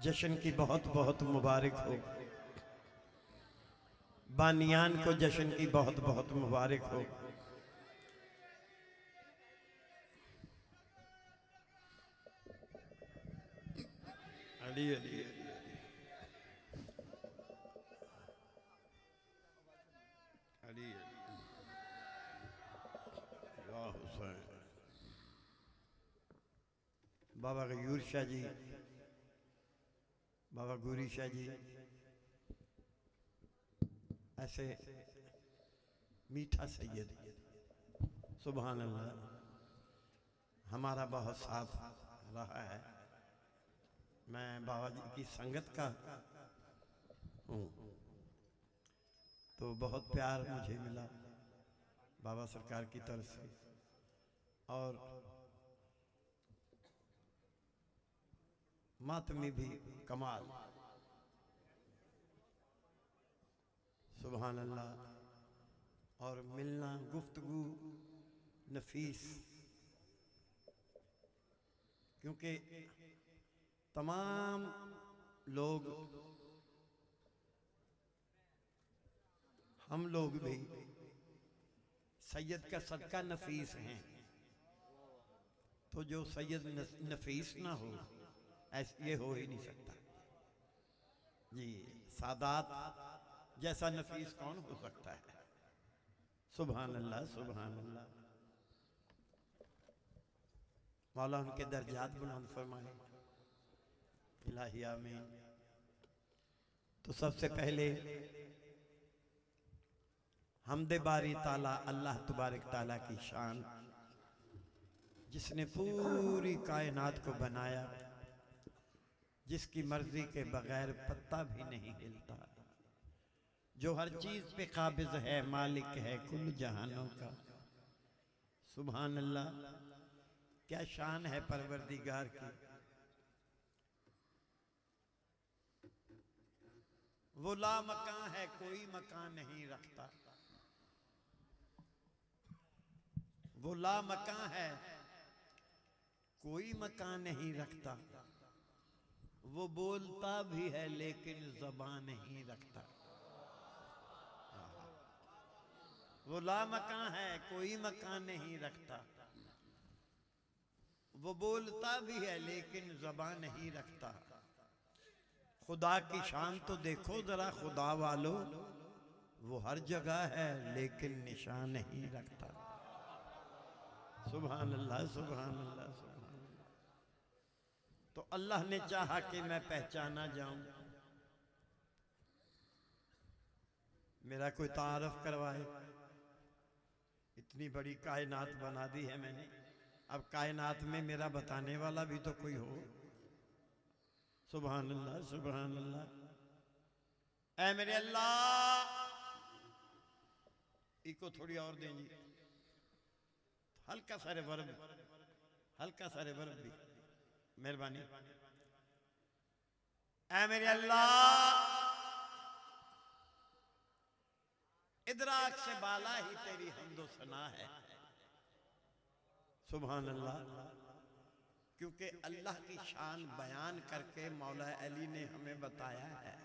जश्न की बहुत बहुत मुबारक हो। बानियान को जश्न की बहुत बहुत मुबारक हो। अली अली अली बाबा गयूर शाह जी, बाबा गूरी शाह जी, ऐसे मीठा सैयद, सुभान अल्लाह, हमारा बहुत साथ रहा है। मैं बाबा जी की संगत का हूँ, तो बहुत प्यार मुझे मिला बाबा सरकार की तरफ से। और मातमी भी कमाल, सुभान अल्लाह। और मिलना, गुफ्तगू नफीस, क्योंकि तमाम लोग, हम लोग भी सैयद का सदका नफीस हैं। तो जो सैयद नफीस ना हो, ऐसे ये हो ही नहीं सकता जी। सादात जैसा नफीस कौन हो सकता है? सुभान अल्लाह, सुभान अल्लाह। मौला उनके दर्जात बुलंद फरमाए, इलाही आमीन। तो सबसे पहले हमदे बारी ताला अल्लाह तबारक ताला की शान, जिसने पूरी कायनात को बनाया, जिसकी मर्जी के बगैर पत्ता भी नहीं हिलता, जो हर चीज पे काबिज है, मालिक है कुल जहानों का। सुभान अल्लाह, क्या शान है परवरदिगार की। वो ला मकान है, कोई मकान नहीं रखता। वो ला मकान है, कोई मकान नहीं रखता। वो बोलता भी है लेकिन ज़बान नहीं रखता। वो ला मकान है, कोई मकान नहीं रखता। वो बोलता भी है लेकिन ज़बान नहीं रखता। खुदा की शान तो देखो जरा खुदा वालों, वो हर जगह है लेकिन निशान नहीं रखता। सुभान अल्लाह, सुभान अल्लाह, सुभान अल्लाह। तो अल्लाह ने चाहा कि मैं पहचाना जाऊं, मेरा कोई तारफ करवाए। इतनी बड़ी कायनात बना दी है मैंने, अब कायनात में मेरा बताने वाला भी तो कोई हो। सुभान अल्लाह, सुभान अल्लाह। ऐ मेरे अल्लाह, इको थोड़ी और दें जी, हल्का सारे वर्ब, हल्का सारे वर्ब भी, मेहरबानी। ऐ मेरे अल्लाह, इदराक से बाला ही तेरी हम्दो सना है। सुभान अल्लाह, क्योंकि अल्लाह की शान बयान करके मौला अली ने हमें बताया है।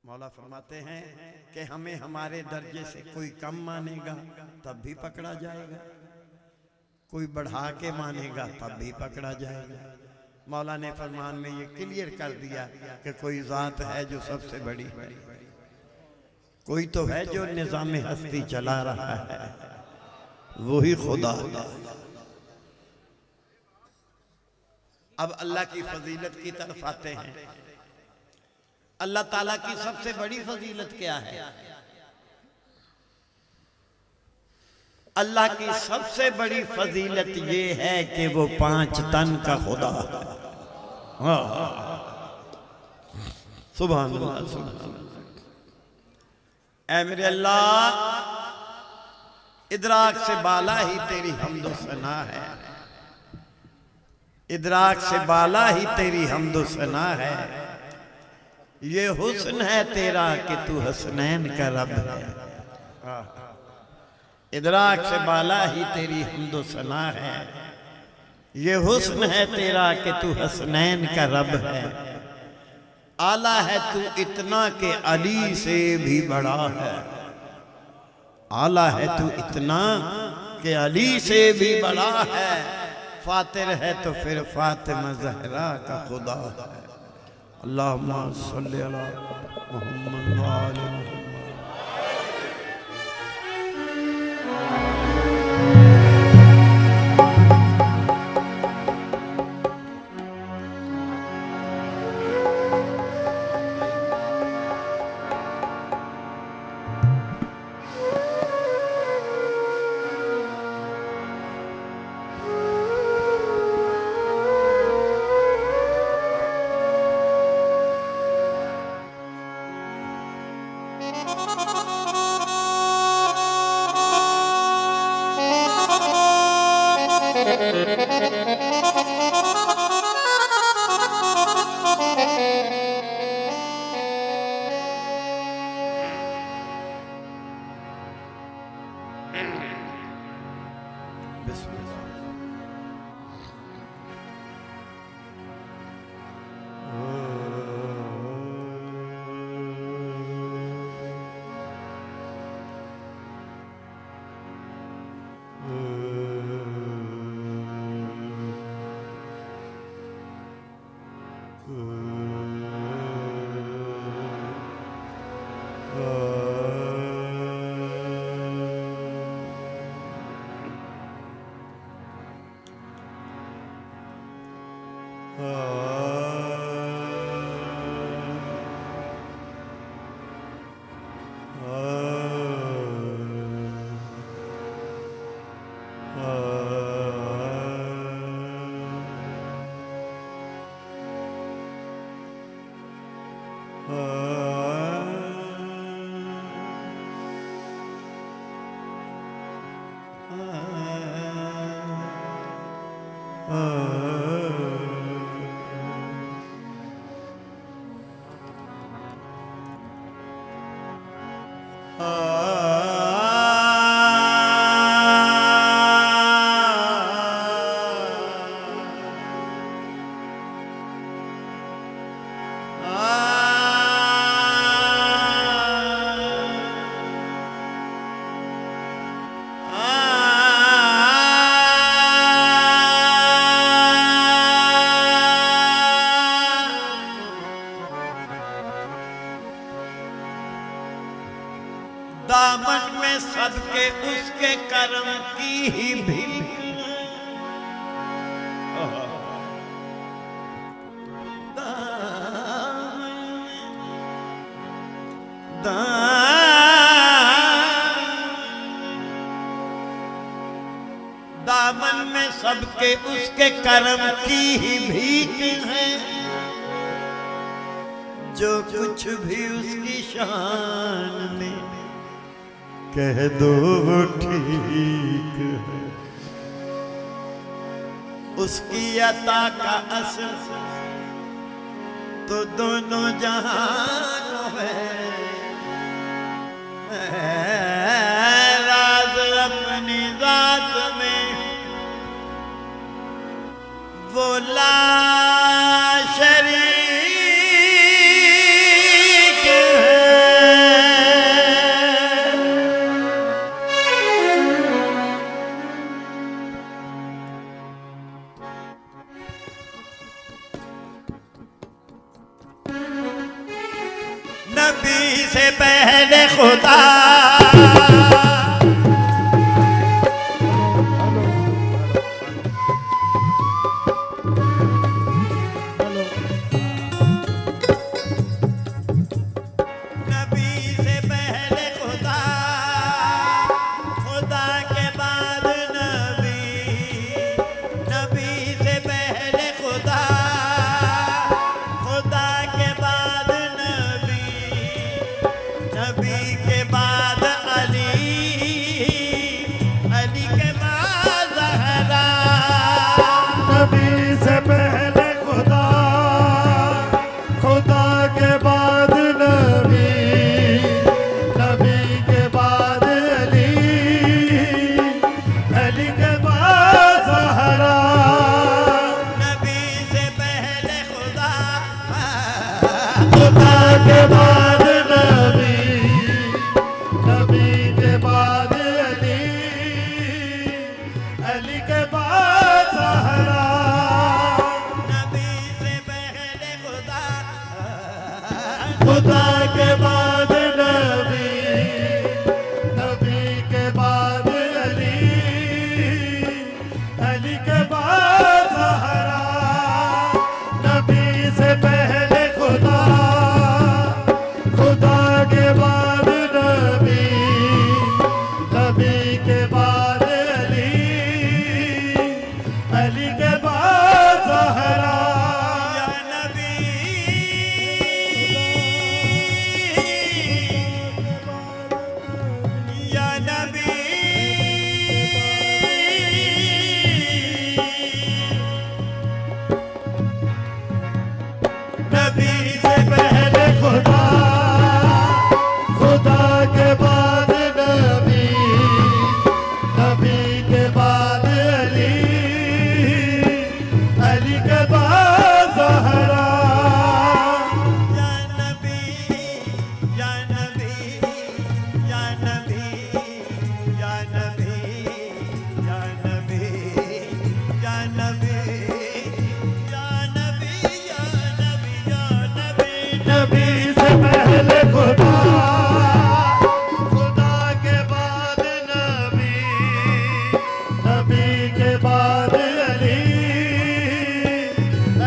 मौला फरमाते हैं कि हमें हमारे दर्जे से कोई कम मानेगा तब भी पकड़ा जाएगा, कोई बढ़ा के मानेगा तब भी पकड़ा जाएगा। मौला ने फरमान में ये क्लियर कर दिया कि कोई जात है जो सबसे बड़ी है, कोई तो है जो निजाम हस्ती चला रहा है, वही खुदा। अब अल्लाह की फजीलत की तरफ आते हैं। अल्लाह ताला की सबसे बड़ी फजीलत क्या है? अल्लाह की सबसे बड़ी फजीलत ये है कि वो 5 तन का खुदा है। सुभान अल्लाह, सुभान अल्लाह। ऐ मेरे अल्लाह, इदराक से बाला ही तेरी हम्दो सना है, इदराक से बाला ही तेरी हम्दो सना है। ये हुस्न है तेरा कि तू हसनैन का रब है। इदराक से बाला ही तेरी हम्दो सना है। ये हुस्न है तेरा कि तू हसनैन का रब है, आला है तू इतना के अली से भी बड़ा है। आला है तू इतना के अली से भी बड़ा है, फातिर है तो फिर फातिमा ज़हरा का खुदा है। अल्लाहुम्मा सल्ली अला मुहम्मद व आले मुहम्मद। दामन में सबके उसके कर्म की ही भीख, दामन में सबके उसके कर्म की ही भीख है, जो कुछ भी उसकी शान में कह दो वो ठीक है। उसकी अता का असर तो दोनों जहां को है, राज अपनी जात में वो ला शरीक नबी से पहले खुदा नबी के बाद खुदा के बाद नबी, नबी के बाद अली, अली के बाद ज़हरा। नबी से पहले खुदा, खुदा के बाद नबी, नबी के बाद अली, अली के बाद ज़हरा। नबी से पहले खुदा, खुदा के बाद नबी, नबी के बाद अली, अली के बाद ज़हरा। या नबी, या नबी, नबी से पहले खुदा, खुदा के बाद नबी, नबी के बाद अली, अली के बाद ज़हरा। या नबी, या नबी, या नबी, या नबी, या नबी, या नबी, या नबी, या नबी, या नबी। नबी से पहले खुदा, खुदा के बाद नबी, नबी के बाद अली,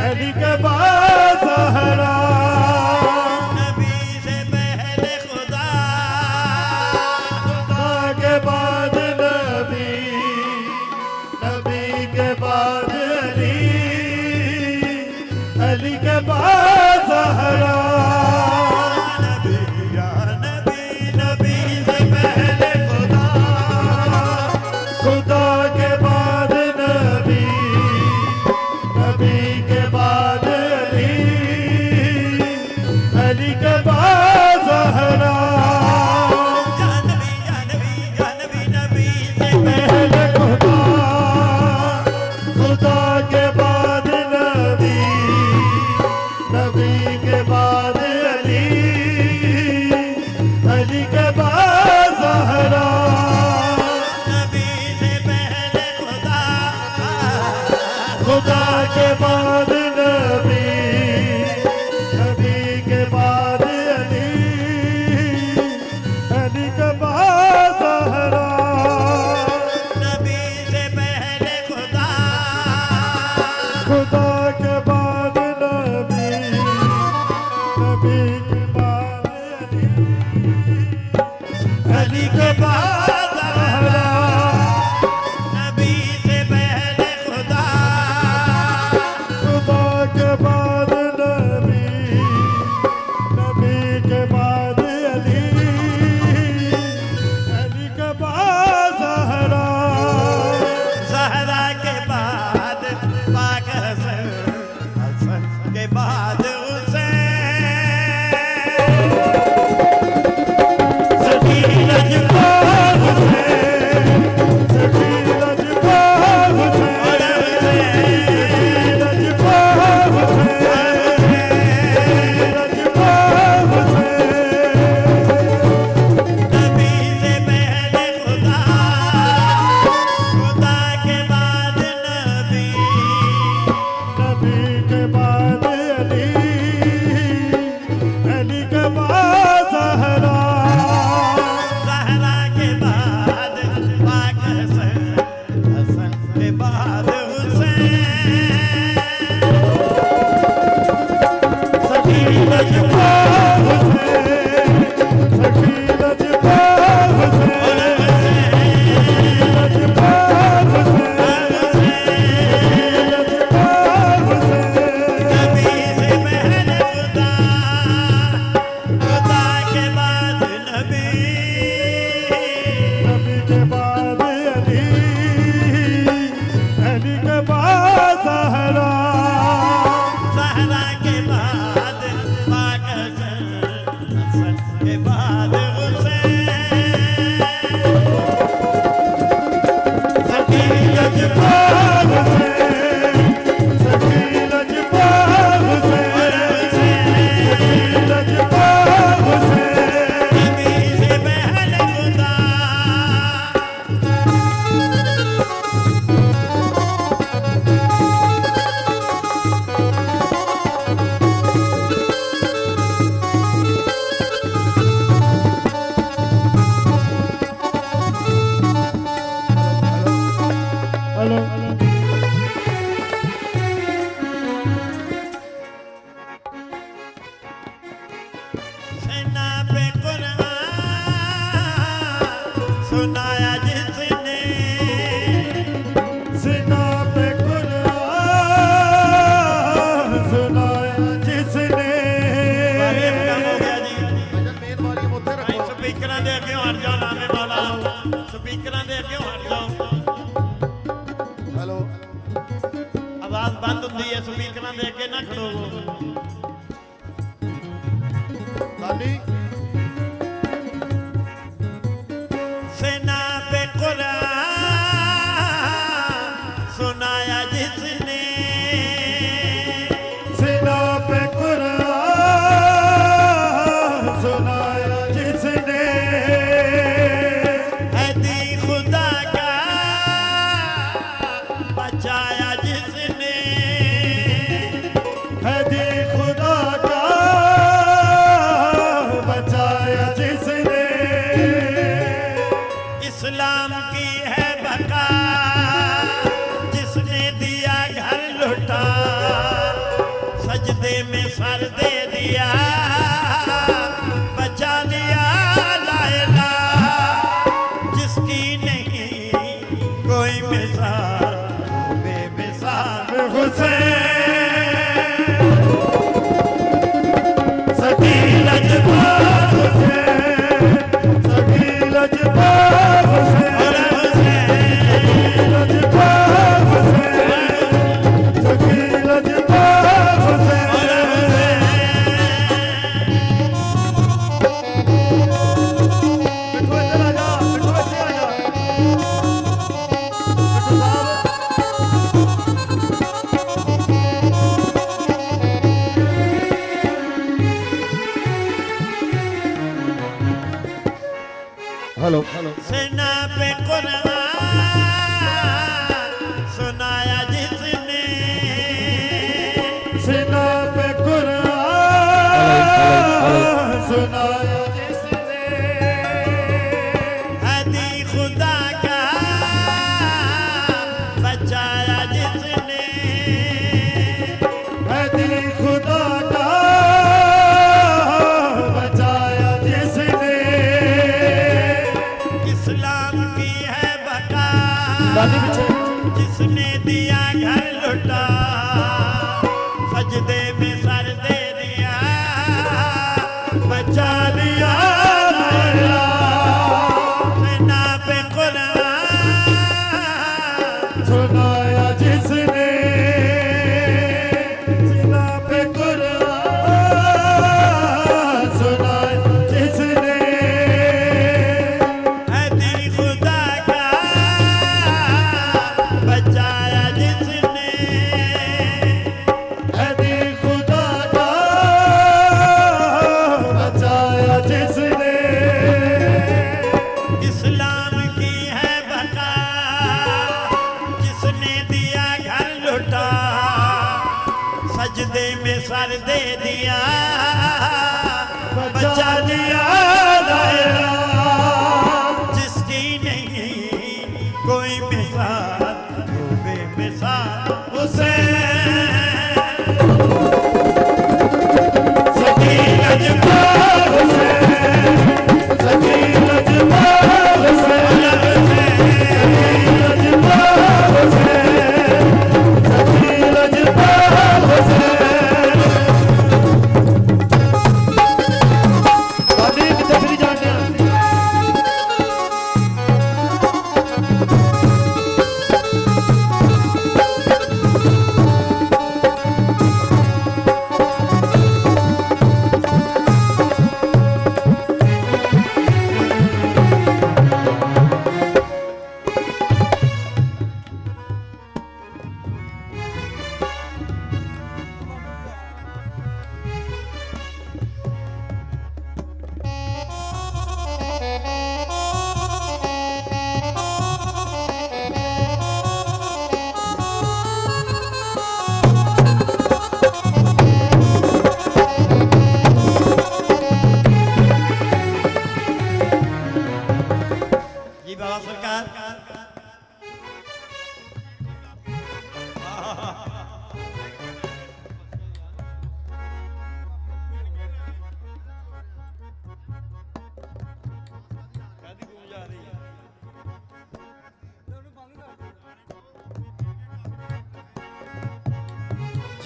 अली के बाद ज़हरा। नबी से पहले खुदा, खुदा के बाद नबी, नबी के बाद अली, अली के बाद ज़हरा। नबी, या नबी, नबी से पहले खुदा, खुदा के बाद नबी, नबी के बाद अली, अली के बाद ज़हरा। या नबी, या नबी, या नबी, नबी से पहले खुदा, खुदा के बाद नबी, नबी के बाद अली, अली के बाद ज़हरा। नबी से पहले खुदा, खुदा के बाद नबी, नबी के बाद अली, अली के बाद ज़हरा। नबी से पहले खुदा, खुदा के बाद नबी, नबी के बाद अली, अली के बाद ज़हरा। नबी से पहले खुदा, खुदा के बाद नबी, नबी के बाद अली, अली के बाद ज़हरा। ज़हरा के बाद पाक हसन, हसन के बाद हुसैन, सभी लजपाल हुसैन, सभी लजपाल हुसैन, लजपाल हुसैन, लजपाल हुसैन। नबी से पहले खुदा, खुदा के बाद नबी, नबी के बाद अली, ताली सेना पे कुरान सुनाया जिसने, सीना पे कुरान सुनाया जिसने, है दी खुदा का बचाया जिसने, है दी खुदा का बचाया जिसने, इस्लाम की है बका जिसने दिया घर लुटा, सजदे में सर दे दिया बचा लिया लायला, जिसकी नहीं कोई मिसाल बेमिसाल हुसैन सखी लजपाल हुसैन, सखी लजपाल हुसैन, लजपाल हुसैन, सखी लजपाल हुसैन। बिट्टू इधर आ जा, बिट्टू इधर आ जा, बिट्टू साहब। हेलो हेलो सेना पे कुरान सुनाया जिसने, सीना पे कुरान सुनाया जिसने, हदी खुदा का बचाया जिसने, है दी खुदा का बचाया जिसने, इस्लाम की है बका दादी पीछे जिसने दिया घर लुटा, सजदे में सर दे दिया बचा लिया लायला, सेना पे कुरान सुनाया जिसने, सीना पे कुरान सुनाया जिसने, हदी खुदा का बचाया जिसने, है दी खुदा का बचाया जिसने, इस्लाम की है बका जिसने दिया घर लुटा, सजदे में सर दे दिया बचा लिया लायला, जिसकी नहीं कोई मिसाल वो बेमिसाल हुसैन, सखी लजपाल हुसैन, सखी लजपाल हुसैन, लजपाल हुसैन, सखी लजपाल हुसैन। दादी कितने फिरी जाते हैं? जी बाबा सरकार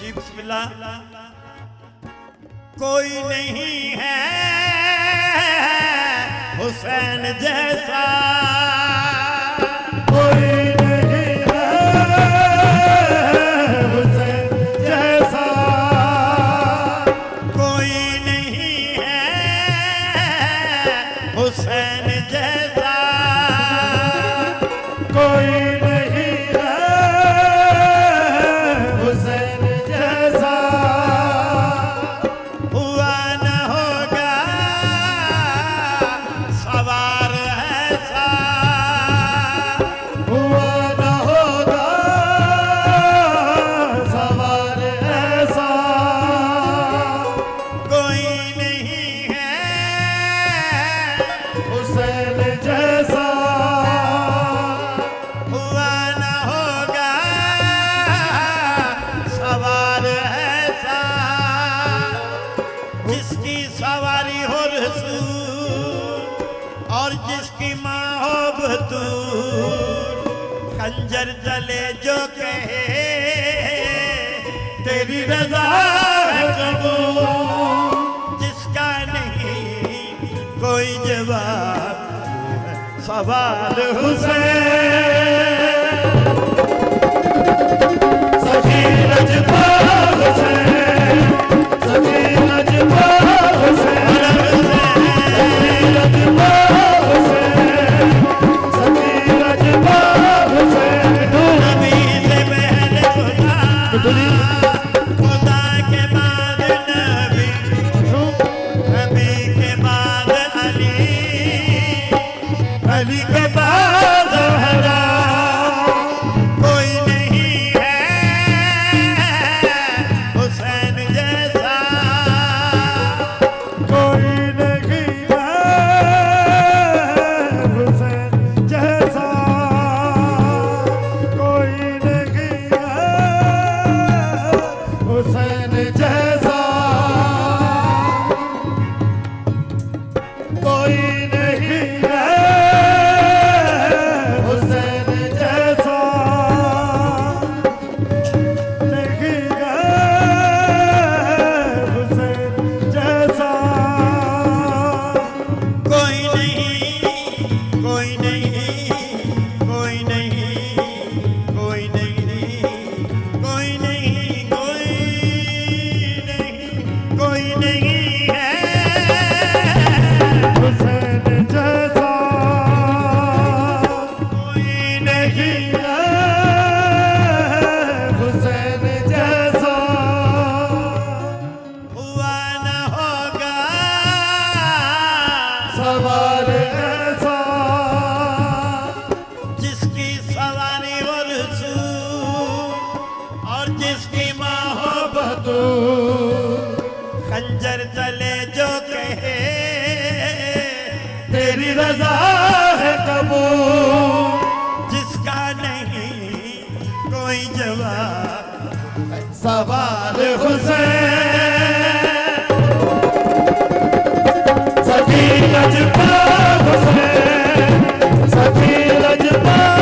जी बिस्मिल्लाह। कोई नहीं है हुसैन जैसा, कोई नहीं है हुसैन जैसा, खंजर तले जो कहे तेरी रजा है कबूल, जिसका नहीं कोई जवाब सवाल हुसैन। सखी लजपाल हुसैन, सखी लजपाल हुसैन, सखी लजपाल हुसैन, सखी लजपाल हुसैन। नबी से पहले खुदा, खुदा के बाद नबी, नबी के बाद अली, अली के बाद ज़हरा, कोई नहीं है हुसैन जैसा, कोई नहीं है हुसैन जैसा, कोई नहीं है हुसैन जैसा, कोई नहीं है हुसैन जैसा, नहीं है हुसैन जैसा। कोई नहीं, कोई नहीं, कोई नहीं, कोई नहीं, कोई नहीं, कोई नहीं है हुसैन जैसा, कोई नहीं है हुसैन जैसा। हुआ न होगा सवाल ऐसा, जिसकी सवारी वो रसूल और जिसकी मोहब्बत, खंजर तले जो कहे तेरी रजा है कबूल, जिसका नहीं कोई जवाब सवाल हुसैन। सखी लजपाल हुसैन, सखी लजपाल